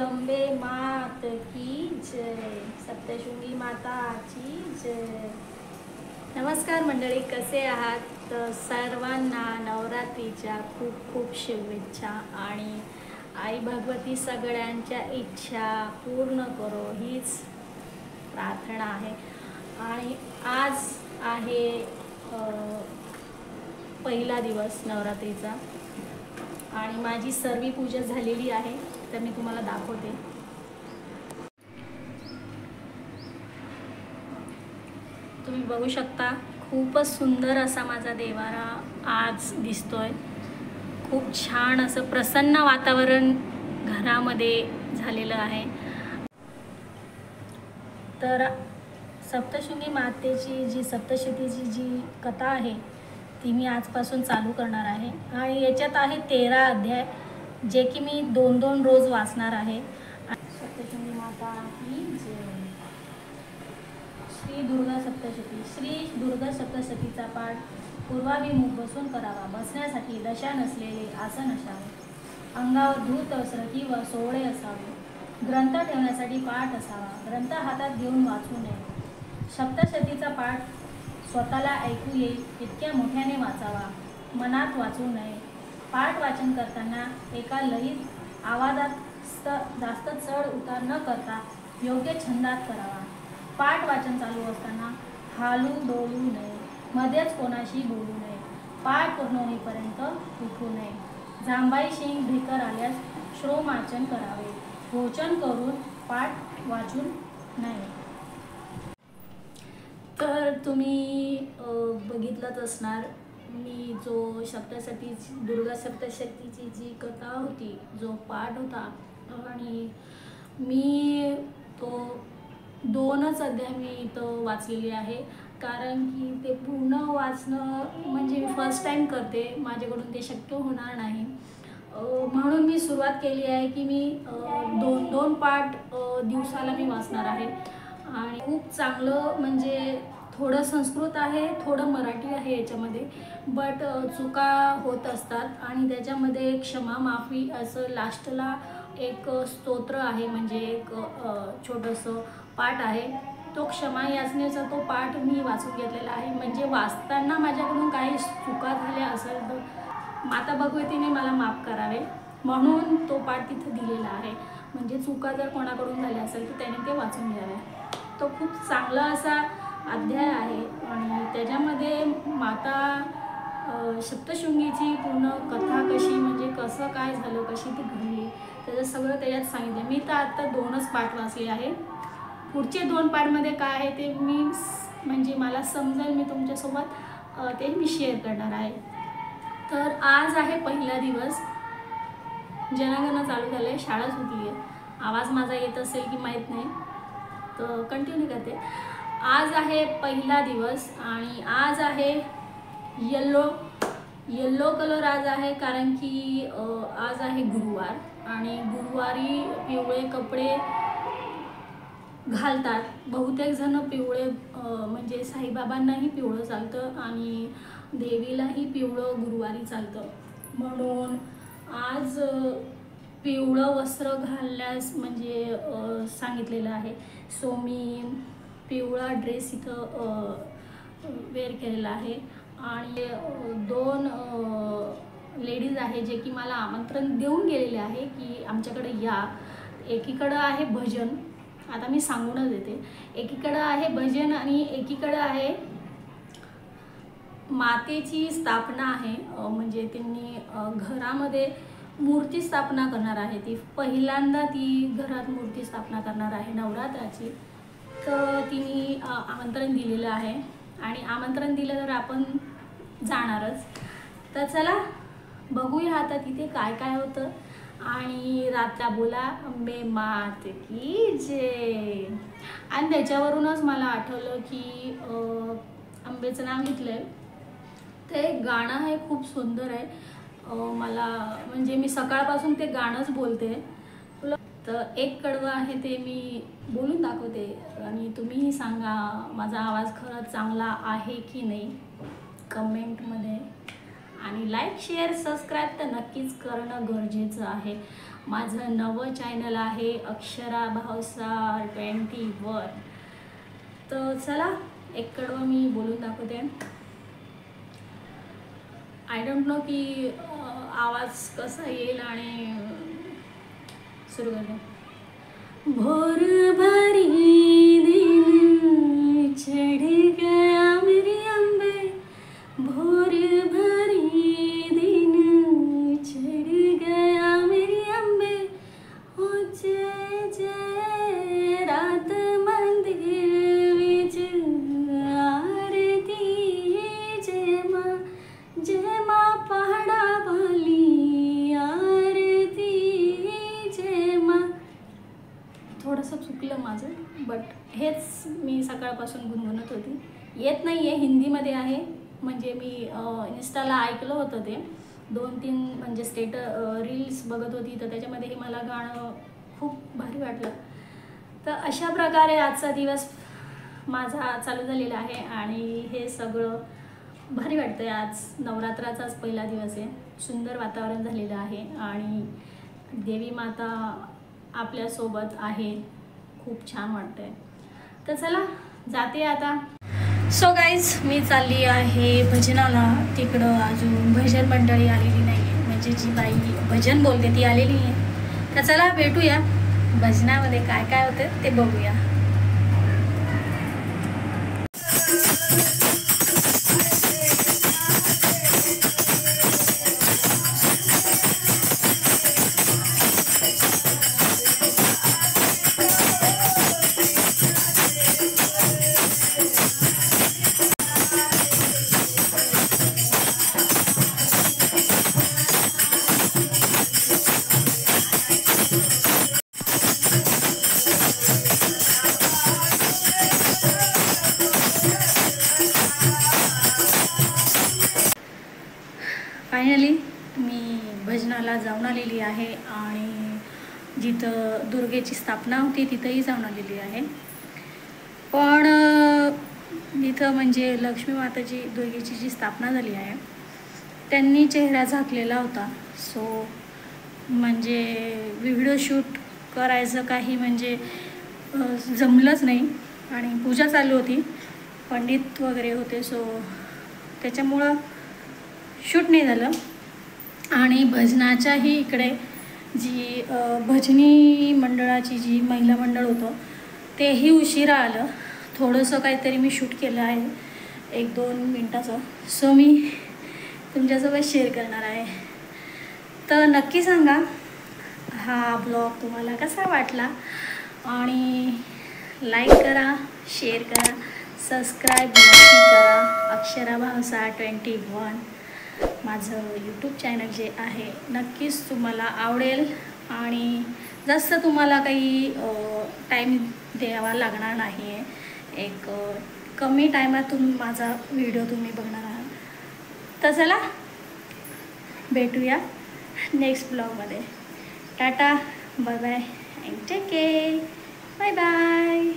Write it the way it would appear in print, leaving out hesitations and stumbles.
अंबे मात की जय, सप्तशृंगी माताची जय। नमस्कार मंडळी, कसे आहात? तर सर्वांना नवरात्रीच्या खूप खूप शुभेच्छा आणि आई भगवती सगळ्यांच्या इच्छा पूर्ण करो हीच प्रार्थना आहे। आणि आज आहे पहिला दिवस नवरात्रीचा आणि माझी सर्व पूजा झालेली आहे, तर मी तुम्हाला दाखवते। तुम्ही बघू शकता, खूपच सुंदर असा माझा देवारा आज दिसतोय। खूप छान असं प्रसन्न वातावरण घरामध्ये झालेलं आहे। तर सप्तशृंगी मातेची जी सप्तशतीची जी कथा आहे ती मी आजपासून चालू करणार आहे आणि याच्यात आहे 13 अध्याय, जे की मी 2-2 रोज वाचणार आहे। सप्तशृंगी माता की जय। श्री दुर्गा सप्तशती। श्री दुर्गा सप्तशतीचा पाठ पूर्वाभिमुख बसून करावा। बसण्यासाठी दशा नसलेले आसन असावे। अंगावर धूत वस्त्र किंवा सोवळे असावे। ग्रंथ ठेवण्यासाठी पाठ असावा। ग्रंथ हातात घेऊन वाचू नये। सप्तशतीचा पाठ स्वतःला ऐकू येईल इतक्या मोठ्याने वाचावा, मनात वाचू नये। पाठ वाचन करताना एका लयीत आवाजात जास्त चढ उतार न करता योग्य छंदात करावा। पाठ वाचन चालू असताना हालू डोलू नये, मध्येच कोणाशी बोलू नये। पाठ पूर्ण होईपर्यंत उठू नये। जांभाई शिंग ढेकर आल्यास श्रोमाचन करावे। भोजन करून पाठ वाचून नये। तर तुम्ही बघितलंच असणार, मी जो सप्तशतीची दुर्गा सप्तशतीची जी कथा होती, जो पाठ होता, आणि मी तो 2च अध्याय मी तो वाचलेले आहे, कारण की ते पूर्ण वाचणं म्हणजे मी फर्स्ट टाइम करते, माझ्याकडून ते शक्य होणार नाही। म्हणून मी सुरुवात केली आहे की मी 2-2 पाठ दिवसाला मी वाचणार आहे। आणि खूप चांगलं, म्हणजे थोडं संस्कृत आहे, थोडं मराठी आहे याच्यामध्ये, बट चुका होत असतात आणि त्याच्यामध्ये क्षमा माफी असं लास्टला एक स्तोत्र आहे, म्हणजे एक छोटंसं पाठ आहे, तो क्षमा याचनेचा तो पाठ मी वाचून घेतलेला आहे। म्हणजे वाचताना माझ्याकडून काही चुका झाल्या असेल तर माता भगवतीने मला माफ करावे, म्हणून तो पाठ तिथं दिलेला आहे। म्हणजे चुका जर कोणाकडून झाल्या असेल तर त्याने ते वाचून घ्यावे। तो खूप चांगला असा अध्याय आहे आणि त्याच्यामध्ये माता सप्तशृंगीची पूर्ण कथा कशी, म्हणजे कसं काय झालं, कशी ती घडली, त्याचं सगळं त्याच्यात सांगितलं। मी तर आता 2च पाठ वाचले आहे। पुढचे 2 पाठमध्ये काय आहे ते मी, म्हणजे मला समजेल, मी तुमच्यासोबत ते मी शेअर करणार आहे। तर आज आहे पहिला दिवस, जनगणना चालू झालं आहे, शाळा सुटली आहे। आवाज माझा येत असेल की माहीत नाही, तर कंटिन्यू करते। आज आहे पहिला दिवस आणि आज आहे येल्लो कलर आज आहे, कारण की आज आहे गुरुवार आणि गुरुवारी पिवळे कपडे घालतात बहुतेक जण। पिवळे म्हणजे साईबाबांनाही पिवळं चालतं आणि देवीलाही पिवळं गुरुवारी चालतं, म्हणून आज पिवळं वस्त्र घालण्यास म्हणजे सांगितलेलं आहे। सो मी पिवळा ड्रेस इथं वेअर केलेला आहे आणि 2 लेडीज आहे जे की मला आमंत्रण देऊन गेलेले आहे की आमच्याकडे या। एकीकडं आहे भजन, आता मी सांगूनच देते, एकीकडं आहे भजन आणि एकीकडं आहे मातेची स्थापना आहे। म्हणजे त्यांनी घरामध्ये मूर्ती स्थापना करणार आहे, ती पहिल्यांदा ती घरात मूर्ती स्थापना करणार आहे नवरात्राची। तर तिने आमंत्रण दिलेलं आहे आणि आमंत्रण दिलं तर आपण जाणारच। तर चला बघूया आता तिथे काय काय होतं। आणि रात्रा बोला अंबे मात की जय। आणि त्याच्यावरूनच मला आठवलं की अंबेचं नाव घेतलं आहे, ते गाणं आहे, खूप सुंदर आहे। मला म्हणजे मी सकाळपासून ते गाणंच बोलते। तर एक कडवं आहे ते मी बोलून दाखवते आणि तुम्हीही सांगा माझा आवाज खरंच चांगला आहे की नाही कमेंटमध्ये। आणि लाईक शेअर सबस्क्राईब तर नक्कीच करणं गरजेचं आहे। माझं नवं चॅनल आहे अक्षरा भावसार 21. तर चला एक कडवं मी बोलून दाखवते. आय डोंट नो की आवाज कसा येईल आणि सुरू करते. भोर भरी दिन चढ़ गया मेरी अम्बे, भोर भरी दिन चढ़ गया मेरी अम्बे, ओ जय जय रात मंदिर विच आरती, जय माँ पहाड़ा वाली आरती, जय माँ. थोडंसं चुकलं माझं, बट हेच मी सकाळपासून गुणगुणत होती. येत नाही आहे, हिंदीमध्ये आहे. म्हणजे मी इन्स्टाला ऐकलं होतं ते 2-3 म्हणजे रील्स बघत होती, तर त्याच्यामध्ये मला गाणं खूप भारी वाटलं. तर अशा प्रकारे आजचा दिवस माझा चालू झालेला आहे आणि हे सगळं भारी वाटतं आहे. आज नवरात्राचाच पहिला दिवस आहे. सुंदर वातावरण झालेलं आहे आणि देवी माता आपल्यासोबत आहे. खूप छान वाटतं आहे. तर चला जाते आता. सो गाईज, मी चालली आहे भजनाला. तिकडं अजून भजन मंडळी आलेली नाही आहे, म्हणजे जी बाई भजन बोलते ती आलेली आहे. तर चला भेटूया भजनामध्ये. काय काय होतं ते बघूया. फायनली मी भजनाला जाऊन आलेली आहे आणि जिथं दुर्गेची स्थापना होती तिथंही जाऊन आलेली आहे. पण तिथं म्हणजे लक्ष्मी माताची दुर्गेची जी स्थापना झाली आहे त्यांनी चेहरा झाकलेला होता. सो म्हणजे व्हिडिओ शूट करायचं काही म्हणजे जमलंच नाही आणि पूजा चालू होती, पंडित वगैरे होते. सो त्याच्यामुळं शूट नाही झालं. आणि भजनाच्याही इकडे जी भजनी मंडळाची जी महिला मंडळ होतं तेही उशिरा आलं. थोडंसं काहीतरी मी शूट केलं आहे 1-2 मिनटाचं. सो मी तुमच्यासोबत शेअर करणार आहे. तर नक्की सांगा हा ब्लॉग तुम्हाला कसा वाटला आणि लाईक करा, शेअर करा, सबस्क्राईब नक्की करा. अक्षरा भावसार 21 माझं यूट्यूब चॅनल जे आहे नक्कीच तुम्हाला आवडेल आणि जास्त तुम्हाला काही टाईम द्यावा लागणार नाही आहे. एक कमी टायमातून माझा व्हिडिओ तुम्ही बघणार आहात. तर चला भेटूया नेक्स्ट ब्लॉगमध्ये. Tata, bye bye and take care. Bye bye.